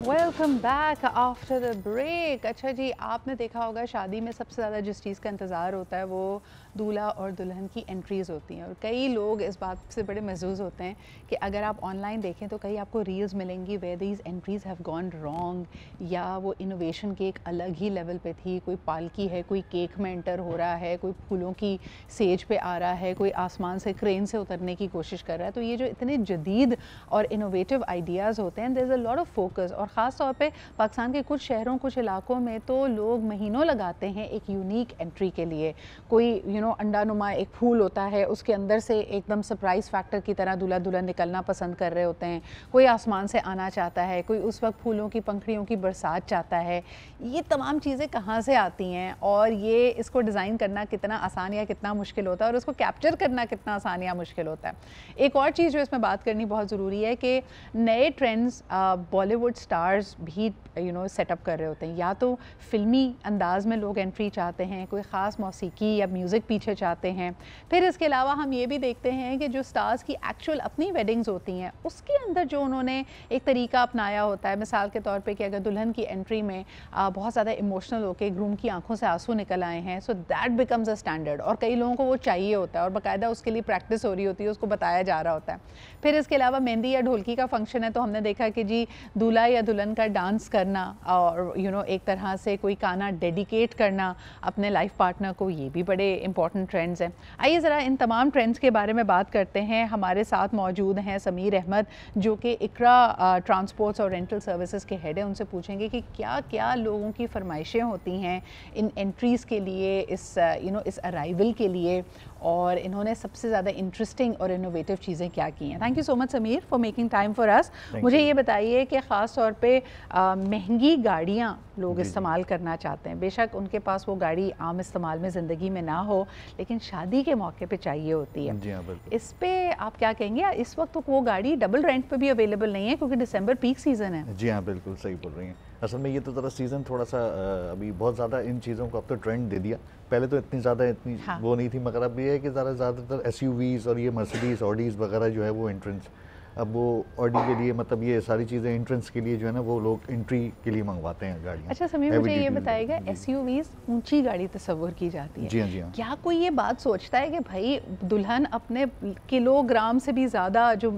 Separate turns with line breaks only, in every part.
Welcome back after the break. अच्छा जी, आपने देखा होगा शादी में सबसे ज़्यादा जिस चीज़ का इंतज़ार होता है वो दूल्हा और दुल्हन की एंट्रीज़ होती हैं। और कई लोग इस बात से बड़े महसूस होते हैं कि अगर आप ऑनलाइन देखें तो कई आपको रील्स मिलेंगी where these entries have gone wrong, या वो इनोवेशन के एक अलग ही लेवल पे थी। कोई पालकी है, कोई केक में एंटर हो रहा है, कोई फूलों की सेज पे आ रहा है, कोई आसमान से क्रेन से उतरने की कोशिश कर रहा है। तो ये जो इतने जदीद और इनोवेटिव आइडियाज़ होते हैं, there is a lot of focus. और ख़ास तौर पे पाकिस्तान के कुछ शहरों, कुछ इलाकों में तो लोग महीनों लगाते हैं एक यूनिक एंट्री के लिए। कोई अंडा नुमा एक फूल होता है, उसके अंदर से एकदम सरप्राइज़ फैक्टर की तरह दूल्हा दुल्हन निकलना पसंद कर रहे होते हैं। कोई आसमान से आना चाहता है, कोई उस वक्त फूलों की पंखड़ियों की बरसात चाहता है। ये तमाम चीज़ें कहाँ से आती हैं और ये इसको डिज़ाइन करना कितना आसान या कितना मुश्किल होता है और उसको कैप्चर करना कितना आसान या मुश्किल होता है। एक और चीज़ जो इसमें बात करनी बहुत ज़रूरी है कि नए ट्रेंड्स बॉलीवुड स्टार्स भी सेटअप कर रहे होते हैं। या तो फिल्मी अंदाज में लोग एंट्री चाहते हैं, कोई ख़ास मौसीकी या म्यूज़िक पीछे चाहते हैं। फिर इसके अलावा हम ये भी देखते हैं कि जो स्टार्स की एक्चुअल अपनी वेडिंग्स होती हैं उसके अंदर जो उन्होंने एक तरीका अपनाया होता है। मिसाल के तौर पे कि अगर दुल्हन की एंट्री में बहुत ज़्यादा इमोशनल होकर ग्रूम की आंखों से आंसू निकल आए हैं, so that becomes a standard. और कई लोगों को वो चाहिए होता है और बाकायदा उसके लिए प्रैक्टिस हो रही होती है, उसको बताया जा रहा होता है। फिर इसके अलावा मेहंदी या ढोलकी का फंक्शन है तो हमने देखा कि जी दूल्हा या दुल्हन का डांस करना और एक तरह से कोई गाना डेडिकेट करना अपने लाइफ पार्टनर को, ये भी बड़े इंपॉर्टेंट ट्रेंड्स हैं। आइए ज़रा इन तमाम ट्रेंड्स के बारे में बात करते हैं। हमारे साथ मौजूद हैं समीर अहमद, जो कि इकरा ट्रांसपोर्ट्स और रेंटल सर्विसेज के हेड हैं। उनसे पूछेंगे कि क्या क्या लोगों की फरमाइशें होती हैं इन एंट्रीज़ के लिए, इस अराइवल के लिए, और इन्होंने सबसे ज़्यादा इंटरेस्टिंग और इनोवेटिव चीज़ें क्या की हैं। Thank you so much Sameer for making time for us. मुझे ये बताइए कि ख़ास तौर पे महंगी गाड़ियाँ लोग इस्तेमाल करना चाहते हैं। बेशक उनके पास वो गाड़ी आम इस्तेमाल में ज़िंदगी में ना हो, लेकिन शादी के मौके पे चाहिए होती है।
जी हाँ, बिल्कुल।
इस पे आप क्या कहेंगे? इस वक्त तो वो गाड़ी डबल रेंट पे भी अवेलेबल नहीं है क्योंकि दिसंबर पीक सीज़न है।
जी हाँ, बिल्कुल सही बोल रही हैं। असल में ये तो ज़रा सीज़न थोड़ा सा अभी बहुत ज़्यादा इन चीज़ों को अब तो ट्रेंड दे दिया। पहले तो इतनी
हाँ।
वो नहीं थी, मगर अब ये है कि ज़्यादातर एसयूवीज़ और ये मर्सिडीज़ ऑडीज़ वगैरह जो है वो एंट्रेंस, अब वो ऑडी के लिए, मतलब ये सारी चीज़ें एंट्रेंस के लिए जो है ना वो लोग एंट्री के लिए मंगवाते हैं गाड़ियाँ।
अच्छा समीर, मुझे ये बताइएगा, एसयूवीज़ ऊंची गाड़ी तस्वुर की जाती है।
जी हाँ, जी हाँ।
क्या कोई ये बात सोचता है कि भाई दुल्हन अपने किलोग्राम से भी ज़्यादा जो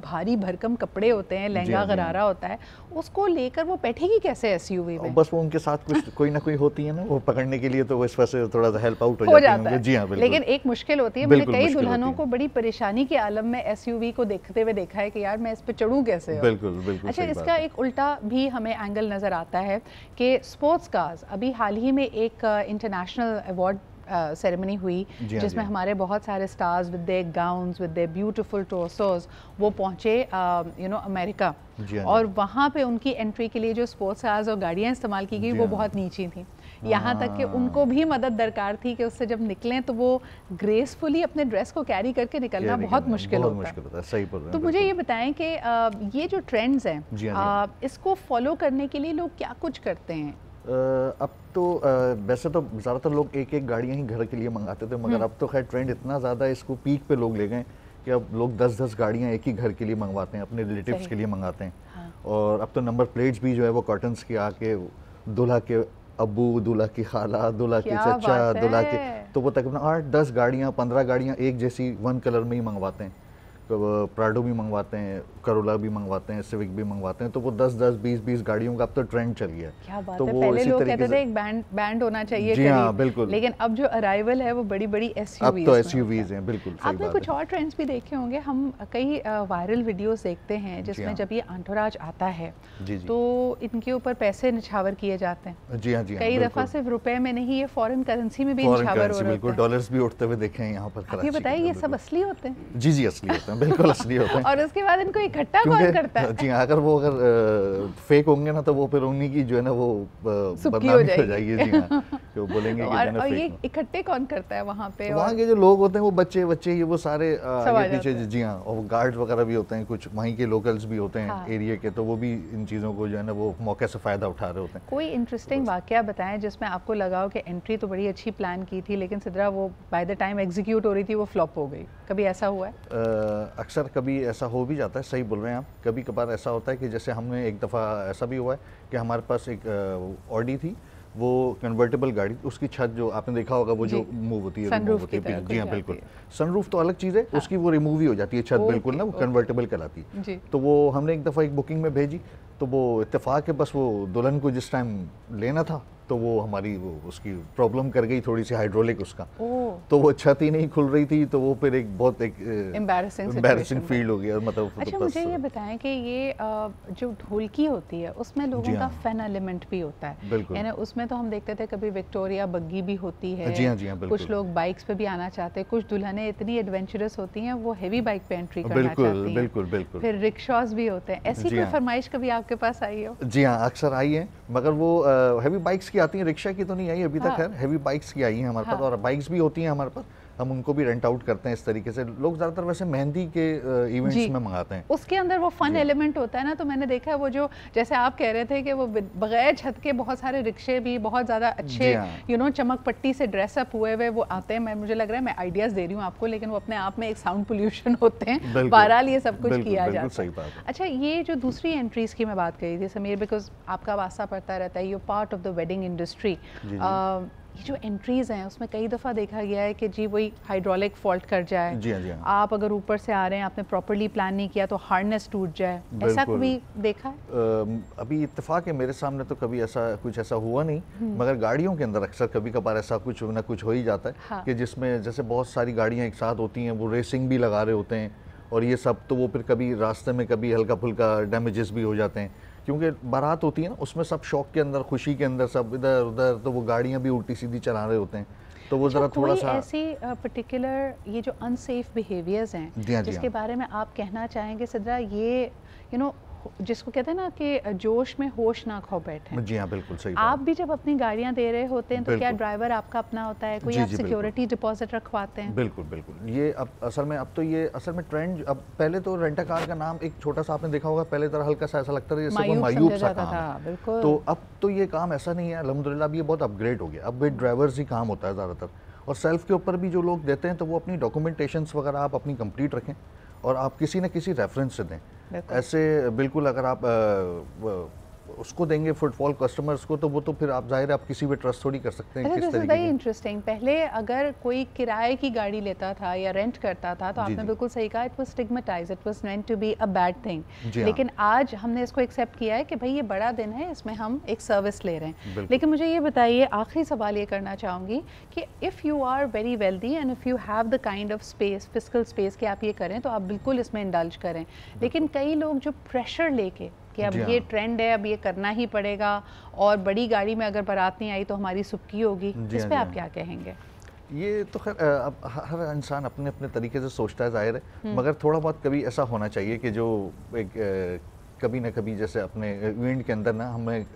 भारी भरकम कपड़े होते हैं, लहंगा गरारा होता है, उसको लेकर वो बैठेगी कैसे एसयूवी में?
बस वो उनके साथ कुछ कोई ना कोई होती है ना वो पकड़ने के लिए, तो वो इस वजह से थोड़ा सा हेल्प आउट हो जाता है। जी हाँ, बिल्कुल।
लेकिन एक मुश्किल होती है। मैंने कई दुल्हनों को बड़ी परेशानी के आलम में एसयूवी को देखते हुए देखा है कि यार मैं इस पे चढ़ूं कैसे।
बिल्कुल बिल्कुल।
अच्छा, इसका एक उल्टा भी हमें एंगल नज़र आता है कि स्पोर्ट्स कार्स, अभी हाल ही में एक इंटरनेशनल अवार्ड सेरेमनी हुई जिसमें हमारे बहुत सारे stars with their gowns, with their beautiful torsos, वो पहुँचे अमेरिका। और वहाँ पे उनकी एंट्री के लिए जो स्पोर्ट्स कार्स और गाड़ियाँ इस्तेमाल की गई वो बहुत नीची थी। यहाँ तक कि उनको भी मदद दरकार थी कि उससे जब निकलें तो वो ग्रेसफुली अपने ड्रेस को कैरी करके निकलना बहुत मुश्किल होता है।
सही बोल रहे हैं।
तो मुझे ये बताएं कि ये जो ट्रेंड्स हैं इसको फॉलो करने के लिए लोग क्या कुछ करते हैं?
अब तो वैसे तो ज़्यादातर लोग एक एक गाड़ियाँ ही घर के लिए मंगाते थे, मगर अब तो खैर ट्रेंड इतना ज़्यादा इसको पीक पे लोग ले गए कि अब लोग 10-10 गाड़ियाँ एक ही घर के लिए मंगवाते हैं, अपने रिलेटिव्स के लिए मंगाते हैं। हाँ। और अब तो नंबर प्लेट्स भी जो है वो कर्टन्स की आके दूल्हा के अब्बू, दूल्हा की खाला, दूल्हा के चचा, दूल्हा के, तो वो तकरीबन 8-10 गाड़ियाँ 15 गाड़ियाँ एक जैसी वन कलर में ही मंगवाते हैं। तो प्राडो भी मंगवाते हैं, करोला भी मंगवाते हैं, सिविक भी मंगवाते हैं। तो वो 10-10, 20-20 गाड़ियों का अब तो ट्रेंड चल गया।
क्या बात
तो
है।
वो
पहले लोग कहते थे एक बैंड होना चाहिए।
जी हाँ, बिल्कुल।
लेकिन अब जो अराइवल है वो बड़ी बड़ी एसयूवीज,
अब तो एसयूवीज हैं। बिल्कुल।
आपने कुछ और ट्रेंड्स भी देखे होंगे। हम कई वायरल वीडियोस देखते हैं जिसमें जब ये एंटोराज आता है तो इनके ऊपर पैसे निछावर किए जाते हैं।
जी हाँ, जी हाँ।
कई दफा सिर्फ रुपए में नहीं, ये फॉरेन करेंसी में भी निछावर हो रहे हैं।
बिल्कुल, डॉलर्स भी उठते हुए देखे हैं यहाँ पर।
ये बताइए, ये सब असली होते हैं?
जी जी, असली होते हैं, बिल्कुल असली होते हैं।
और उसके बाद इनको इकट्ठा कौन करता है?
जी हाँ, अगर फेक होंगे ना तो वो फिर उन्हीं की जो है ना वो बदनामी हो जाएगी। जी हाँ। कि वो बोलेंगे कि
और ये इकट्ठे कौन करता है वहाँ पे?
वहाँ के जो लोग होते हैं वो बच्चे ये वो सारे आगे पीछे,
हैं।
जी हाँ, और गार्ड्स वगैरह भी होते हैं, कुछ वहीं के लोकल्स भी होते हैं
हाँ।
एरिया के, तो वो भी इन चीज़ों को जो है ना वो मौके से फ़ायदा उठा रहे होते हैं।
कोई इंटरेस्टिंग वाकया बताएं जिसमें आपको लगा हो कि एंट्री तो बड़ी अच्छी प्लान की थी लेकिन सिद्रा वो बाय द टाइम एग्जीक्यूट हो रही थी वो फ्लॉप हो गई, कभी ऐसा हुआ है?
अक्सर कभी ऐसा हो भी जाता है, सही बोल रहे हैं आप। कभी कभार ऐसा होता है कि जैसे हमने एक दफ़ा ऐसा भी हुआ है कि हमारे पास एक ऑडी थी, वो कन्वर्टेबल गाड़ी, उसकी छत जो आपने देखा होगा वो जो मूव होती है, रिमूव होती है, जी हाँ बिल्कुल। सनरूफ तो अलग चीज़ है, हाँ। उसकी वो रिमूव ही हो जाती है छत, बिल्कुल ना, वो कन्वर्टेबल कहलाती है। तो वो हमने एक दफ़ा एक बुकिंग में भेजी, तो वो इत्तेफाक है बस वो दुल्हन को जिस टाइम लेना था तो वो हमारी वो उसकी प्रॉब्लम कर गई थोड़ी सी हाइड्रोलिक उसका, तो वो छत ही नहीं खुल रही थी, तो वो फिर एक बहुत एक एम्बैरेसिंग फील हो गया मतलब।
अच्छा मुझे ये बताएं कि ये जो ढोलकी होती है उसमें लोगों का फन एलिमेंट भी होता है, यानी उसमें तो हम देखते थे कभी विक्टोरिया बग्गी भी होती है,
जी हाँ,
कुछ लोग बाइक्स पे भी आना चाहते हैं, कुछ दुल्हनें इतनी एडवेंचरस होती हैं वो हेवी बाइक पे एंट्री करना चाहती हैं, बिल्कुल, फिर रिक्शास भी होते हैं। ऐसी कोई फरमाइश कभी आपके पास आई हो?
जी हाँ, अक्सर आई है, मगर वो हैवी बाइक्स की आती हैं, रिक्शा की तो नहीं आई अभी तक, खैर हैवी बाइक्स की आई हैं हमारे पास, और बाइक्स भी होती हैं हमारे पास, हम उनको भी रेंट आउट करते हैं। इस तरीके से लोग ज़्यादातर वैसे मेहंदी के इवेंट्स में मंगाते हैं,
उसके अंदर वो फन एलिमेंट होता है ना, तो मैंने देखा है वो जो जैसे आप कह रहे थे कि वो बगैर छत के बहुत सारे रिक्शे भी बहुत ज़्यादा अच्छे चमक पट्टी से ड्रेसअप हुए हुए वो आते हैं। मुझे लग रहा है मैं आइडियाज़ दे रही हूँ आपको, लेकिन वो अपने आप में एक साउंड पोल्यूशन होते हैं, बहरहाल ये सब कुछ किया जाता है। अच्छा, ये जो दूसरी एंट्रीज़ की मैं बात करी थी समीर, बिकॉज आपका वास्ता पड़ता रहता है, you part of the wedding industry, ये जो एंट्रीज हैं उसमें कई दफ़ा देखा गया है कि जी वही हाइड्रोलिक फॉल्ट कर जाए,
जी हाँ।
आप अगर ऊपर से आ रहे हैं, आपने प्रॉपर्ली प्लान नहीं किया तो हार्नेस टूट जाए, ऐसा कभी देखा है?
अभी इत्तेफाक है मेरे सामने तो कभी ऐसा हुआ नहीं, मगर गाड़ियों के अंदर अक्सर कभी कभार ऐसा कुछ ना कुछ हो ही जाता है। हाँ। कि जिसमें जैसे बहुत सारी गाड़ियाँ एक साथ होती हैं, वो रेसिंग भी लगा रहे होते हैं और ये सब, तो वो फिर कभी रास्ते में कभी हल्का फुल्का डैमेजेस भी हो जाते हैं, क्योंकि बारात होती है ना, उसमें सब शौक के अंदर, खुशी के अंदर सब इधर उधर, तो वो गाड़ियाँ भी उल्टी सीधी चला रहे होते हैं, तो वो ज़रा थोड़ा सा
ऐसी पर्टिकुलर ये जो अनसेफ बिहेवियर्स हैं जिसके बारे में आप कहना चाहेंगे सिद्रा, ये जिसको कहते हैं ना कि जोश में होश ना खो बैठे।
जी हाँ, बिल्कुल सही।
आप भी जब अपनी गाड़ियां दे रहे होते हैं तो क्या ड्राइवर आपका अपना होता है, कोई आप सिक्योरिटी डिपॉजिट रखवाते हैं?
बिल्कुल। ये अब असल में ट्रेंड, अब पहले तो रेंटा कार का नाम एक छोटा सा आपने देखा होगा, पहले तरह हल्का सा ऐसा लगता था जैसे वो मायूब सा काम है, तो अब तो ये काम ऐसा नहीं है, अल्हम्दुलिल्लाह अब ये बहुत अपग्रेड हो गया, अब विद ड्राइवर्स ही काम होता है ज़्यादातर, और सेल्फ के ऊपर भी जो लोग देते हैं तो वो अपनी डॉक्यूमेंटेशंस वगैरह आप अपनी कंप्लीट रखें और आप किसी न किसी रेफरेंस से दें। ऐसे बिल्कुल अगर आप उसको देंगे फुटफॉल कस्टमर्स को, तो वो तो फिर आप जाहिर है आप किसी भी ट्रस्ट थोड़ी कर सकते हैं। किस तरीके से
इंटरेस्टिंग, पहले अगर कोई किराए की गाड़ी लेता था या रेंट करता था तो आपने बिल्कुल सही कहा, it was stigmatised, it was meant to be a bad thing, लेकिन आज हमने इसको एक्सेप्ट किया है कि भाई ये बड़ा दिन है, इसमें हम एक सर्विस ले रहे हैं। लेकिन मुझे ये बताइए, आखिरी सवाल ये करना चाहूँगी कि if you are very wealthy and if you have the kind of space, physical space कि आप ये करें, तो आप बिल्कुल इसमें इंडल्ज करें, लेकिन कई लोग जो प्रेशर लेके कि अब ये ट्रेंड है, अब ये करना ही पड़ेगा, और बड़ी गाड़ी में अगर बारात नहीं आई तो हमारी सुक्की होगी, इस पे आप क्या कहेंगे?
ये तो खैर अब हर इंसान अपने अपने तरीके से सोचता है, जाहिर है, मगर थोड़ा बहुत कभी ऐसा होना चाहिए कि जो एक कभी ना कभी जैसे अपने इवेंट के अंदर ना हमें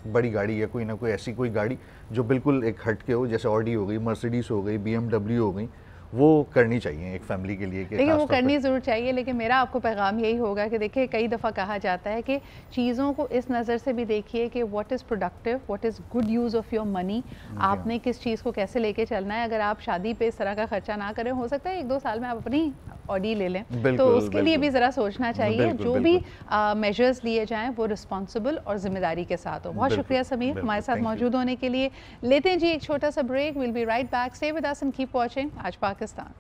बड़ी गाड़ी या कोई ना कोई ऐसी कोई गाड़ी जो बिल्कुल एक हट के हो, जैसे ऑडी हो गई, मर्सिडीज हो गई, BMW हो गई, वो करनी चाहिए एक फैमिली के लिए।
देखिए वो करनी ज़रूर चाहिए, लेकिन मेरा आपको पैगाम यही होगा कि देखिए कई दफ़ा कहा जाता है कि चीज़ों को इस नज़र से भी देखिए कि what is productive, what is good use of your money, आपने किस चीज़ को कैसे लेके चलना है। अगर आप शादी पे इस तरह का खर्चा ना करें, हो सकता है 1-2 साल में आप अपनी ऑडी ले लें, तो उसके लिए भी ज़रा सोचना चाहिए। जो भी मेजर्स लिए जाएँ वो रिस्पॉन्सिबल और ज़िम्मेदारी के साथ हो। बहुत शुक्रिया समीर हमारे साथ मौजूद होने के लिए। लेते हैं जी एक छोटा सा break, will be right back, stay with us and keep watching आज पाकिस्तान।